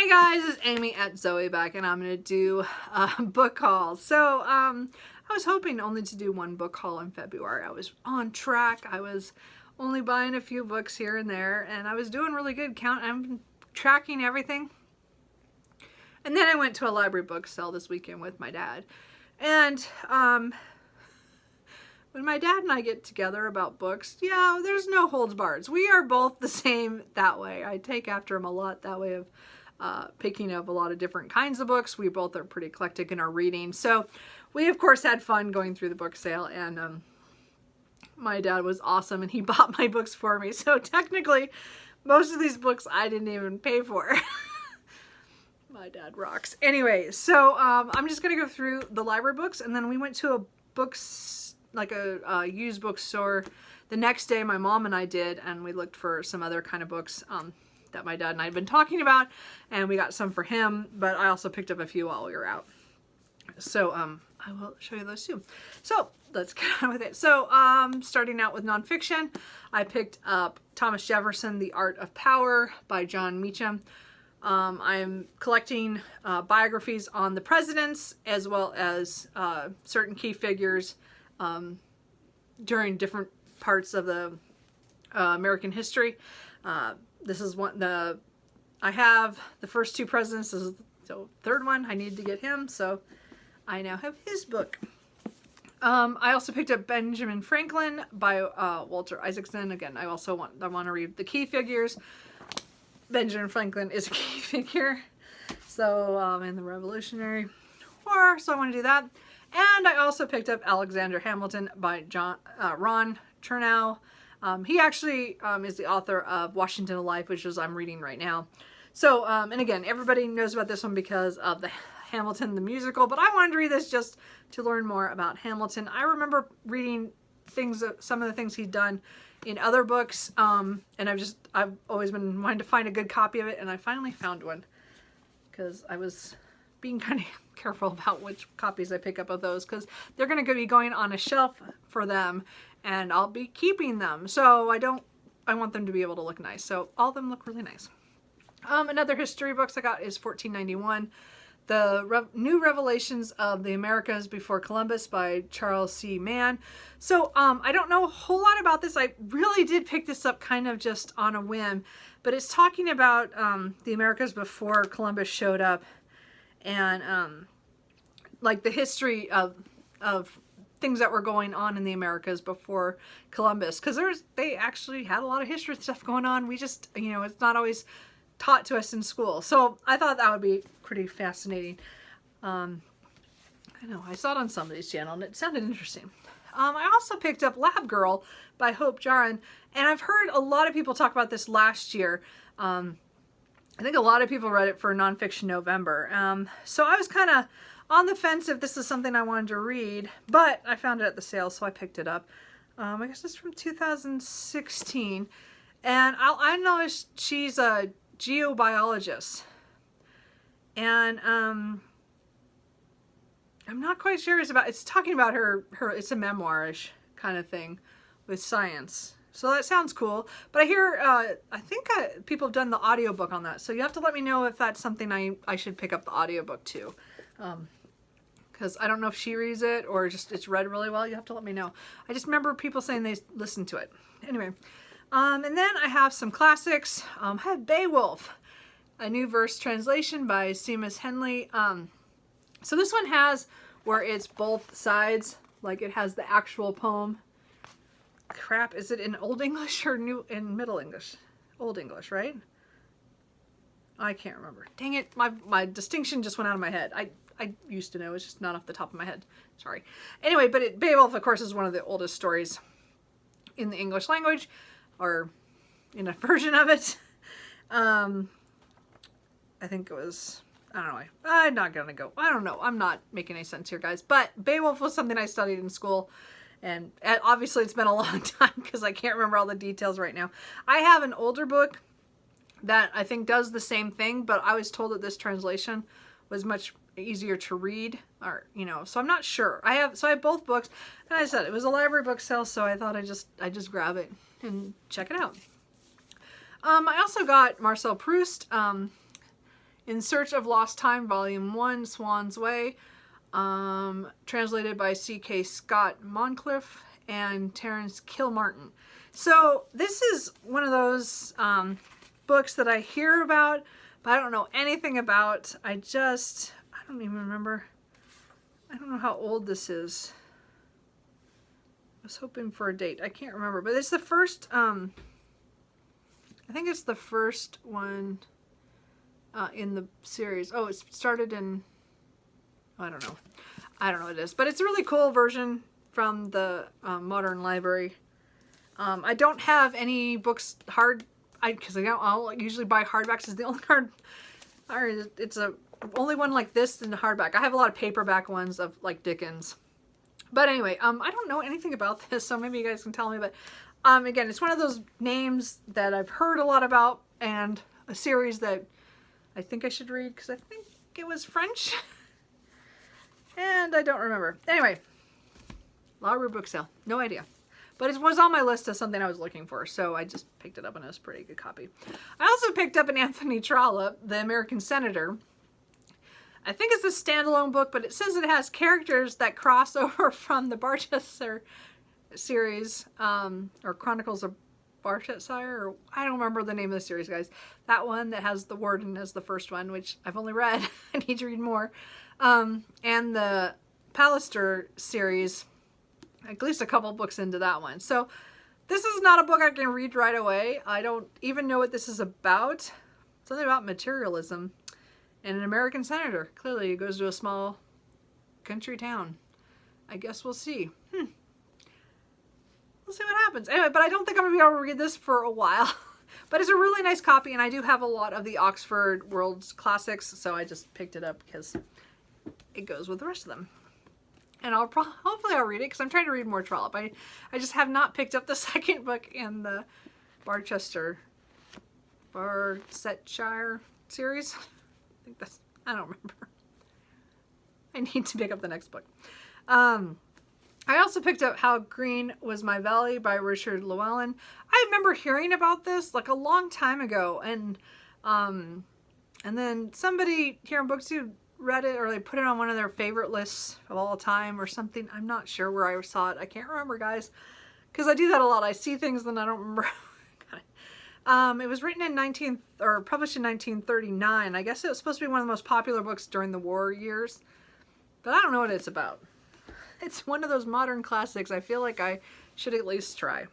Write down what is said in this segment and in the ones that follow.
Hey guys, it's Amy at Zoe back, and I'm going to do a book haul. So, I was hoping only to do one book haul in February. I was on track. I was only buying a few books here and there, and I was doing really good. I'm tracking everything. And then I went to a library book sale this weekend with my dad. And, when my dad and I get together about books, yeah, there's no holds barred. We are both the same that way. I take after him a lot that way of picking up a lot of different kinds of books. We both are pretty eclectic in our reading. So we, of course, had fun going through the book sale, and my dad was awesome, and he bought my books for me. So technically, most of these books I didn't even pay for. My dad rocks. Anyway, so I'm just going to go through the library books, and then we went to a used bookstore the next day. My mom and I did, and we looked for some other kind of books that my dad and I had been talking about, and we got some for him, but I also picked up a few while we were out. So I will show you those too. So let's get on with it. So starting out with nonfiction, I picked up Thomas Jefferson, The Art of Power by John Meacham. I'm collecting biographies on the presidents, as well as certain key figures during different parts of the American history. This is I have the first two presidents. This is the third one. I need to get him, so I now have his book. I also picked up Benjamin Franklin by Walter Isaacson. Again, I want to read the key figures. Benjamin Franklin is a key figure, so in the Revolutionary War, so I want to do that. And I also picked up Alexander Hamilton by Ron Chernow. He actually is the author of Washington Alive, which is I'm reading right now. So, and again, everybody knows about this one because of the Hamilton the musical, but I wanted to read this just to learn more about Hamilton. I remember reading some of the things he'd done in other books, and I've always been wanting to find a good copy of it, and I finally found one because I was being kind of careful about which copies I pick up of those, because they're going to be going on a shelf for them, and I'll be keeping them. So I want them to be able to look nice. So all of them look really nice. Another history books I got is 1491, The New Revelations of the Americas Before Columbus by Charles C. Mann. So I don't know a whole lot about this. I really did pick this up kind of just on a whim, but it's talking about the Americas before Columbus showed up, and like the history of things that were going on in the Americas before Columbus, because they actually had a lot of history stuff going on. We just, it's not always taught to us in school. So I thought that would be pretty fascinating. I know, I saw it on somebody's channel and it sounded interesting. I also picked up Lab Girl by Hope Jahren, and I've heard a lot of people talk about this last year. I think a lot of people read it for Nonfiction November. So I was kind of on the fence if this is something I wanted to read, but I found it at the sale, so I picked it up. I guess it's from 2016, and I know she's a geobiologist, and I'm not quite sure it's talking about her it's a memoir-ish kind of thing with science. So that sounds cool, but I hear, I think people have done the audiobook on that, so you have to let me know if that's something I should pick up the audiobook too. Because I don't know if she reads it or just it's read really well. You have to let me know. I just remember people saying they listened to it. Anyway, and then I have some classics. I have Beowulf, a new verse translation by Seamus Henley. So this one has where it's both sides, like it has the actual poem. Crap, is it in Old English or in Middle English? Old English, right? I can't remember. Dang it, my distinction just went out of my head. I used to know, it's just not off the top of my head. Sorry. Anyway, but Beowulf, of course, is one of the oldest stories in the English language, or in a version of it. I think it was, I don't know. I'm not gonna go. I don't know. I'm not making any sense here, guys. But Beowulf was something I studied in school, and obviously it's been a long time because I can't remember all the details right now. I have an older book that I think does the same thing, but I was told that this translation was much easier to read, or so I'm not sure. I have both books, and I said it was a library book sale, so I thought I just grab it and check it out. I also got Marcel Proust. In Search of Lost Time, Volume 1, Swan's Way, translated by C.K. Scott Moncliffe and Terence Kilmartin. So this is one of those books that I hear about, but I don't know anything about. I don't even remember. I don't know how old this is. I was hoping for a date. I can't remember, but it's the first, I think it's the first one in the series. Oh, it started in, I don't know what it is, but it's a really cool version from the Modern Library. I don't have any books because I'll usually buy hardbacks. It's the only it's a only one like this in the hardback. I have a lot of paperback ones of like Dickens. But anyway, I don't know anything about this, so maybe you guys can tell me. But again, it's one of those names that I've heard a lot about, and a series that I think I should read because I think it was French. And I don't remember. Anyway, library book sale. No idea. But it was on my list as something I was looking for, so I just picked it up, and it was a pretty good copy. I also picked up an Anthony Trollope, The American Senator. I think it's a standalone book, but it says it has characters that cross over from the Barchester series, or Chronicles of Barchester, or I don't remember the name of the series, guys. That one that has the Warden as the first one, which I've only read. I need to read more. And the Pallister series, at least a couple books into that one. So this is not a book I can read right away. I don't even know what this is about. Something about materialism. And an American senator. Clearly he goes to a small country town. I guess we'll see. We'll see what happens. Anyway, but I don't think I'm going to be able to read this for a while. But it's a really nice copy, and I do have a lot of the Oxford World's Classics, so I just picked it up because it goes with the rest of them. And hopefully I'll read it, because I'm trying to read more Trollope. I just have not picked up the second book in the Barchester series. I don't remember. I need to pick up the next book. I also picked up How Green Was My Valley by Richard Llewellyn. I remember hearing about this like a long time ago, and then somebody here on BookTube read it, or they put it on one of their favorite lists of all time or something. I'm not sure where I saw it. I can't remember, guys, because I do that a lot. I see things and I don't remember. It was written in published in 1939. I guess it was supposed to be one of the most popular books during the war years, but I don't know what it's about. It's one of those modern classics I feel like I should at least try.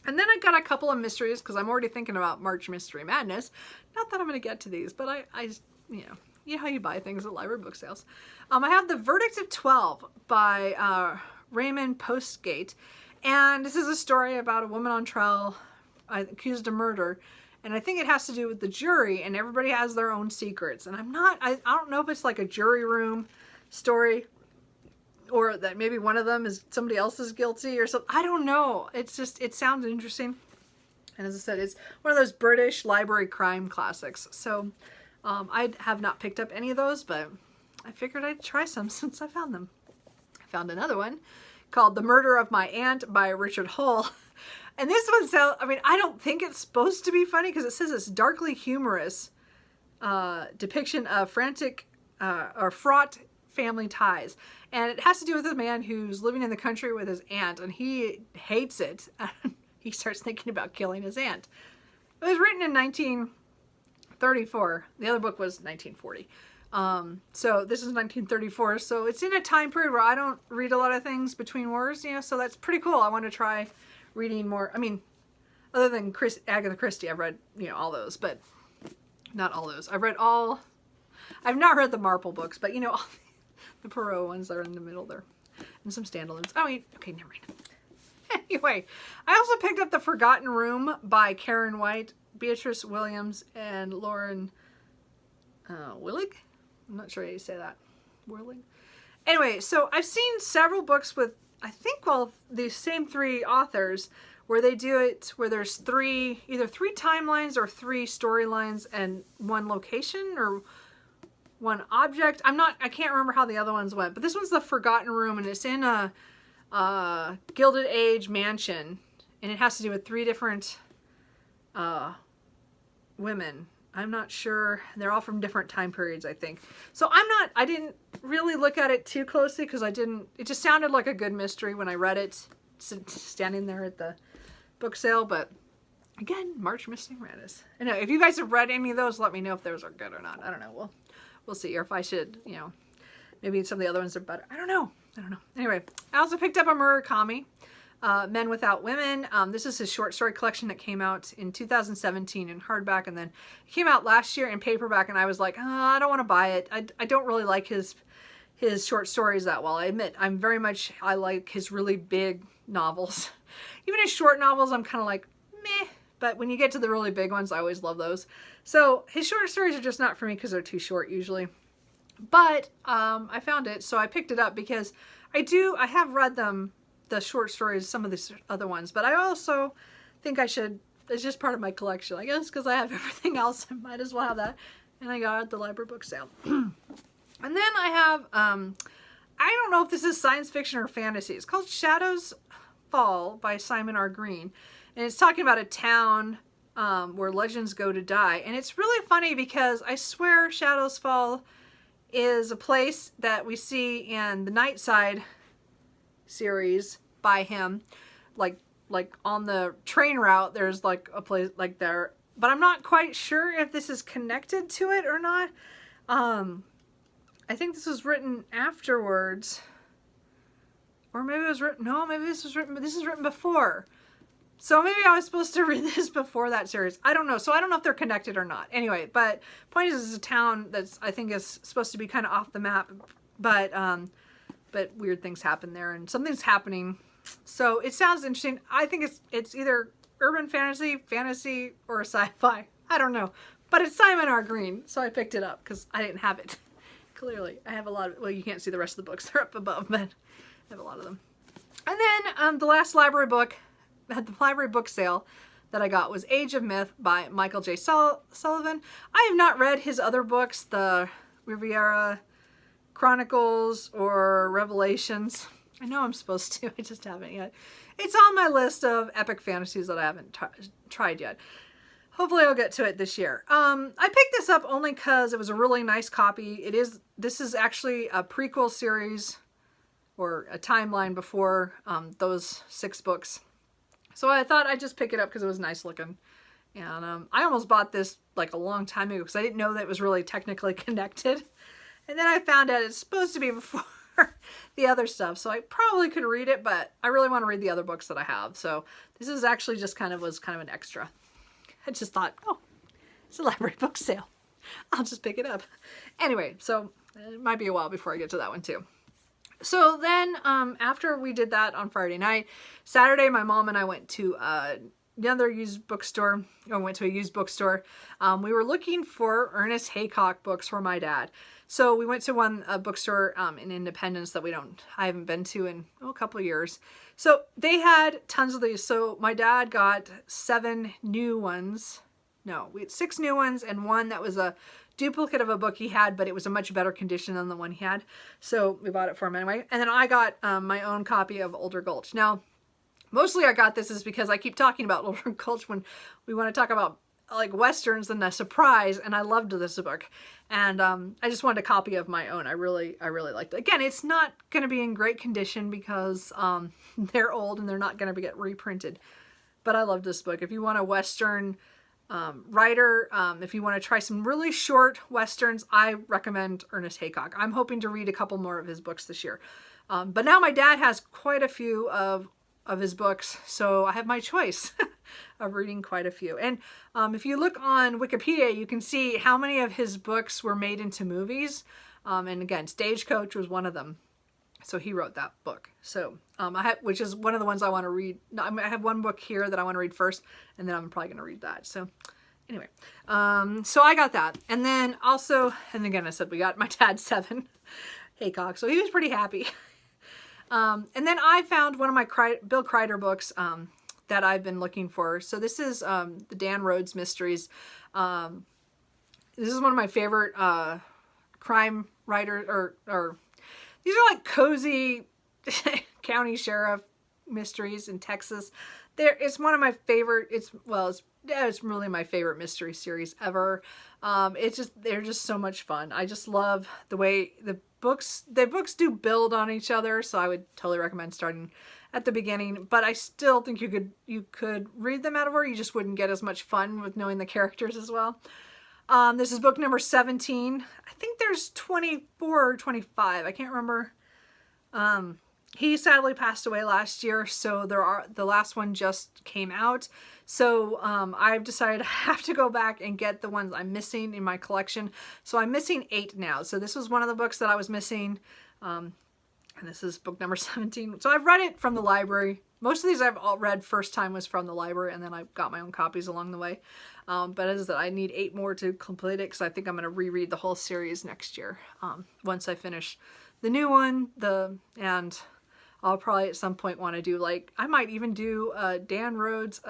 And then I got a couple of mysteries, because I'm already thinking about March Mystery Madness. Not that I'm going to get to these, but I you know how you buy things at library book sales. I have The Verdict of 12 by Raymond Postgate, and this is a story about a woman on trial accused of murder, and I think it has to do with the jury, and everybody has their own secrets. And I don't know if it's like a jury room story, or that maybe one of them is somebody else is guilty or something. I don't know. It's just, it sounds interesting. And as I said, it's one of those British library crime classics. So I have not picked up any of those, but I figured I'd try some since I found them. I found another one called The Murder of My Aunt by Richard Hull. And this one sounds, I don't think it's supposed to be funny, because it says it's darkly humorous depiction of fraught family ties. And it has to do with a man who's living in the country with his aunt, and he hates it. He starts thinking about killing his aunt. It was written in 1934. The other book was 1940. So this is 1934. So it's in a time period where I don't read a lot of things between wars, so that's pretty cool. I want to try reading more. Other than Agatha Christie, I've read, all those, but not all those. I've not read the Marple books, but all the Perot ones that are in the middle there, and some standalones. Okay, never mind. Anyway, I also picked up The Forgotten Room by Karen White, Beatrice Williams, and Lauren Willig? I'm not sure how you say that. Willig? Anyway, so I've seen several books with, I think, the same three authors, where they do it where there's either three timelines or three storylines and one location or one object. I can't remember how the other ones went, but this one's The Forgotten Room, and it's in a Gilded Age mansion, and it has to do with three different women. I'm not sure. They're all from different time periods, I think. So I didn't really look at it too closely because it just sounded like a good mystery when I read it standing there at the book sale. But again, March Mystic Madness. I know if you guys have read any of those, let me know if those are good or not. I don't know. We'll see. Or if I should, maybe some of the other ones are better. I don't know. Anyway, I also picked up a Murakami. Men Without Women. This is his short story collection that came out in 2017 in hardback, and then it came out last year in paperback, and I was like, I don't want to buy it. I don't really like his short stories that well. I admit, I like his really big novels. Even his short novels, I'm kind of like, meh, but when you get to the really big ones, I always love those. So his short stories are just not for me because they're too short usually. But I found it, so I picked it up because I have read them, the short stories, some of the other ones, but I also think I should, it's just part of my collection, I guess, because I have everything else. I might as well have that. And I got it at the library book sale. And then I have, I don't know if this is science fiction or fantasy. It's called Shadows Fall by Simon R. Green. And it's talking about a town where legends go to die. And it's really funny because I swear Shadows Fall is a place that we see in the Night Side series by him, like on the train route there's like a place like there, but I'm not quite sure if this is connected to it or not. I think this was written afterwards, or maybe it was written, no, maybe this is written before, so maybe I was supposed to read this before that series. I don't know, so I don't know if they're connected or not. Anyway, but point is, it's a town that's, I think, is supposed to be kind of off the map, but weird things happen there, and something's happening. So it sounds interesting. I think it's either urban fantasy, or sci-fi. I don't know. But it's Simon R. Green, so I picked it up because I didn't have it. Clearly. I have a lot of, well, you can't see the rest of the books. They're up above, but I have a lot of them. And then the last library book at the library book sale that I got was Age of Myth by Michael J. Sullivan. I have not read his other books, the Riviera Chronicles or Revelations. I know I'm supposed to, I just haven't yet. It's on my list of epic fantasies that I haven't tried yet. Hopefully I'll get to it this year. I picked this up only because it was a really nice copy. This is actually a prequel series, or a timeline before those 6 books. So I thought I'd just pick it up because it was nice looking. And I almost bought this like a long time ago because I didn't know that it was really technically connected. And then I found out it's supposed to be before the other stuff. So I probably could read it, but I really want to read the other books that I have. So this is actually just was kind of an extra. I just thought, oh, it's a library book sale. I'll just pick it up. Anyway, so it might be a while before I get to that one too. So then after we did that on Friday night, Saturday, my mom and I went to another used bookstore. I went to a used bookstore. We were looking for Ernest Haycock books for my dad. So we went to a bookstore in Independence that I haven't been to in a couple of years. So they had tons of these. So my dad got 7 new ones. No, we had 6 new ones and one that was a duplicate of a book he had, but it was a much better condition than the one he had. So we bought it for him anyway. And then I got my own copy of Older Gulch. Now, mostly I got this is because I keep talking about Older Gulch when we want to talk about like Westerns and a surprise, and I loved this book. And I just wanted a copy of my own. I really liked it. Again, it's not going to be in great condition because they're old and they're not going to get reprinted. But I love this book. If you want a Western writer, if you want to try some really short Westerns, I recommend Ernest Haycock. I'm hoping to read a couple more of his books this year. But now my dad has quite a few of his books, so I have my choice of reading quite a few. And if you look on Wikipedia, you can see how many of his books were made into movies. And again, Stagecoach was one of them. So he wrote that book. So which is one of the ones I want to read. I have one book here that I want to read first, and then I'm probably going to read that. So anyway, so I got that. And then also, and again, I said we got my dad 7 Haycock, so he was pretty happy. And then I found one of my Bill Kreider books that I've been looking for. So this is the Dan Rhodes Mysteries. This is one of my favorite crime writers, or these are like cozy county sheriff mysteries in Texas. It's one of my favorite. It's it's really my favorite mystery series ever. They're just so much fun. I just love the way the books do build on each other, so I would totally recommend starting at the beginning, but I still think you could read them out of order. You just wouldn't get as much fun with knowing the characters as well. This is book number 17. I think there's 24 or 25. I can't remember. He sadly passed away last year, so the last one just came out. So I've decided I have to go back and get the ones I'm missing in my collection. So I'm missing 8 now. So this was one of the books that I was missing. And this is book number 17. So I've read it from the library. Most of these I've all read first time was from the library, and then I got my own copies along the way. But as I need 8 more to complete it, because I think I'm going to reread the whole series next year once I finish the new one. And I'll probably at some point want to do, like, I might even do Dan Rhodes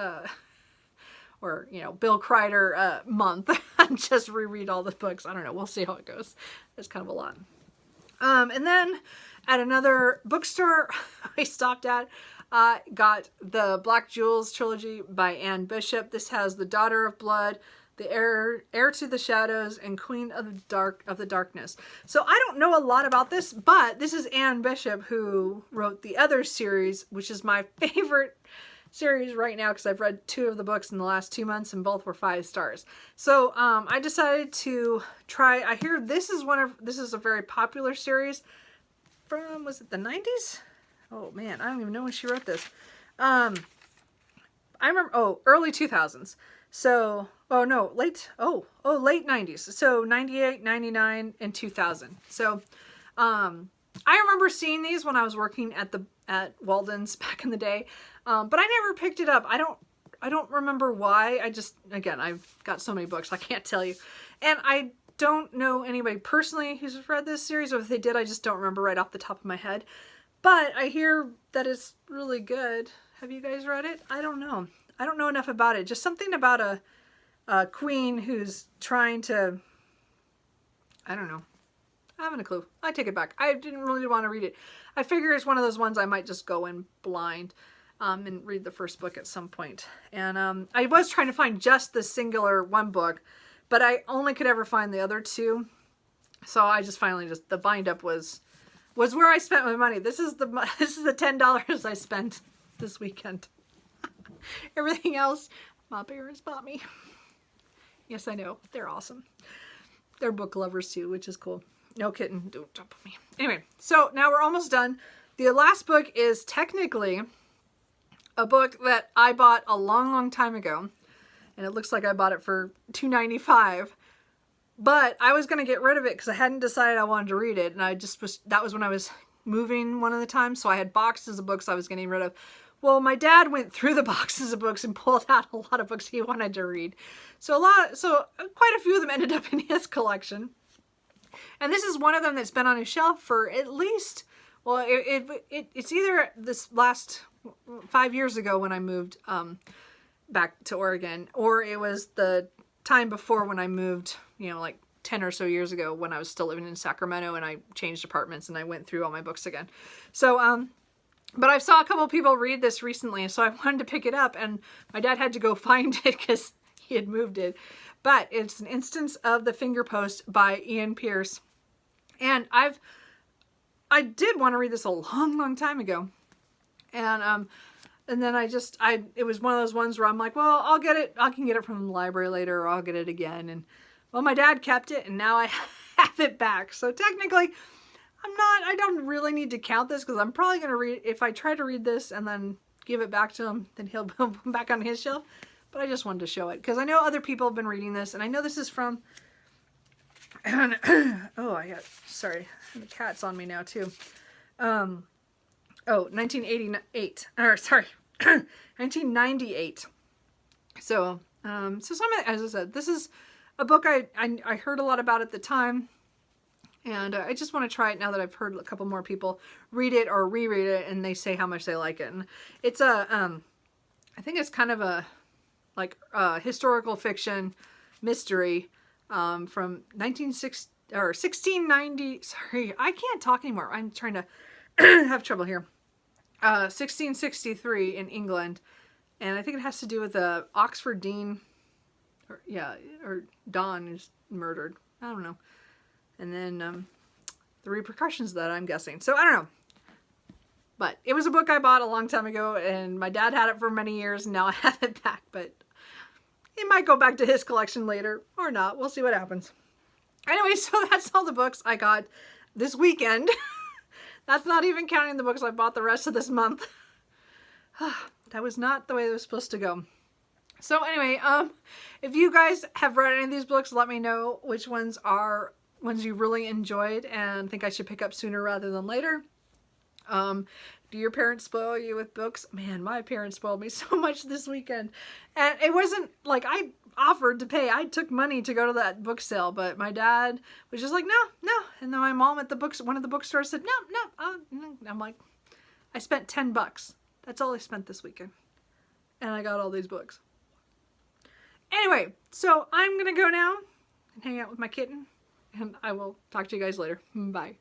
or, you know, Bill Kreider month and just reread all the books. I don't know. We'll see how it goes. It's kind of a lot. And then at another bookstore I stopped at, got the Black Jewels trilogy by Anne Bishop. This has The Daughter of Blood, The Heir to the Shadows, and Queen of the Darkness. So I don't know a lot about this, but this is Anne Bishop who wrote the other series, which is my favorite series right now because I've read 2 of the books in the last 2 months and both were 5 stars. So I decided to try. I hear this is a very popular series from, was it the 90s? Oh man, I don't even know when she wrote this. I remember, early 2000s. So, late 90s. So 98, 99, and 2000. So, I remember seeing these when I was working at Walden's back in the day. But I never picked it up. I don't remember why. Again, I've got so many books, I can't tell you. And I don't know anybody personally who's read this series, or if they did, I just don't remember right off the top of my head. But I hear that it's really good. Have you guys read it? I don't know. I don't know enough about it. Just something about a queen who's trying to, I don't know. I haven't a clue. I take it back. I didn't really want to read it. I figure it's one of those ones I might just go in blind and read the first book at some point. And I was trying to find just the singular one book, but I only could ever find the other 2. So I just finally the bind up was where I spent my money. This is the $10 I spent this weekend. Everything else, my parents bought me. Yes, I know. They're awesome. They're book lovers too, which is cool. No kidding. Don't jump on me. Anyway, so now we're almost done. The last book is technically a book that I bought a long, long time ago. And it looks like I bought it for $2.95. But I was going to get rid of it because I hadn't decided I wanted to read it. And that was when I was moving one of the times. So I had boxes of books I was getting rid of. Well, my dad went through the boxes of books and pulled out a lot of books he wanted to read. So quite a few of them ended up in his collection. And this is one of them that's been on his shelf for at least, well, it's either this last 5 years ago when I moved back to Oregon, or it was the time before when I moved, you know, like 10 or so years ago when I was still living in Sacramento and I changed apartments and I went through all my books again. So, but I saw a couple of people read this recently, so I wanted to pick it up, and my dad had to go find it because he had moved it. But it's an instance of The Finger Post by Ian Pierce. And I did want to read this a long, long time ago. And then it was one of those ones where I'm like, well, I'll get it. I can get it from the library later, or I'll get it again. And well, my dad kept it, and now I have it back. So technically, I don't really need to count this because I'm probably going to read, if I try to read this and then give it back to him, then he'll put it back on his shelf. But I just wanted to show it because I know other people have been reading this, and I know this is from, sorry, the cat's on me now too. 1988, or sorry, 1998. So some, as I said, this is a book I heard a lot about at the time. And I just want to try it now that I've heard a couple more people read it or reread it, and they say how much they like it. And it's I think it's kind of a historical fiction mystery from 1690. Sorry, I can't talk anymore. I'm trying to have trouble here. 1663 in England. And I think it has to do with the Oxford Dean, or Don is murdered. I don't know. And then the repercussions of that, I'm guessing. So I don't know. But it was a book I bought a long time ago, and my dad had it for many years, and now I have it back. But it might go back to his collection later, or not. We'll see what happens. Anyway, so that's all the books I got this weekend. That's not even counting the books I bought the rest of this month. That was not the way it was supposed to go. So anyway, if you guys have read any of these books, let me know which ones are ones you really enjoyed and think I should pick up sooner rather than later. Do your parents spoil you with books? Man, my parents spoiled me so much this weekend. And it wasn't like I offered to pay. I took money to go to that book sale, but my dad was just like, no. And then my mom at one of the bookstores said, no. I'm like, I spent $10. That's all I spent this weekend. And I got all these books. Anyway, so I'm going to go now and hang out with my kitten. And I will talk to you guys later. Bye.